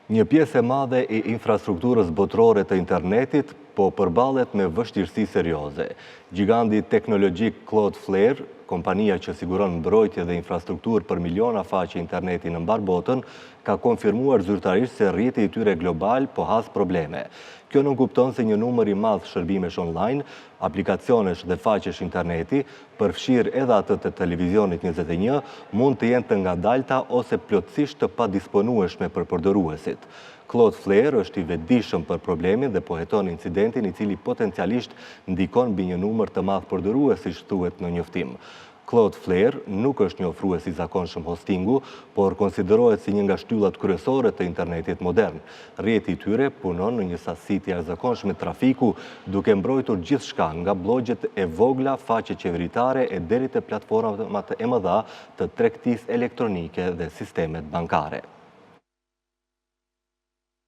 Një pjesë e madhe e infrastrukturës botërore të internetit po përballet me vështirësi serioze. Giganti teknologjik Cloudflare, kompania që siguron mbrojtje dhe infrastrukturë për miliona faqe interneti në mbar botën, ka konfirmuar zyrtarisht se rrjeti i tyre global po has probleme. Kjo nuk kupton se një numër i madh shërbimesh online, aplikacionesh dhe faqesh interneti, përfshirë edhe atë të televizionit 21, mund të jenë të ngadalta ose plotësisht të padisponueshme për përdoruesit. Cloudflare është i vetëdijshëm për problemin dhe po heton incidentin i cili potencialisht ndikon mbi një numër të madh përdoruesish, thuhet në njoftim. Cloudflare nuk është një ofrues i zakonshëm hostingu, por konsiderohet si një nga shtyllat kryesore të internetit modern. Rrjeti i tyre punon në një sasi të jashtëzakonshme trafiku, duke mbrojtur gjithçka nga blogjet e vogla, faqe qeveritare e deri te platformat e mëdha të tregtisë elektronike dhe sistemet bankare.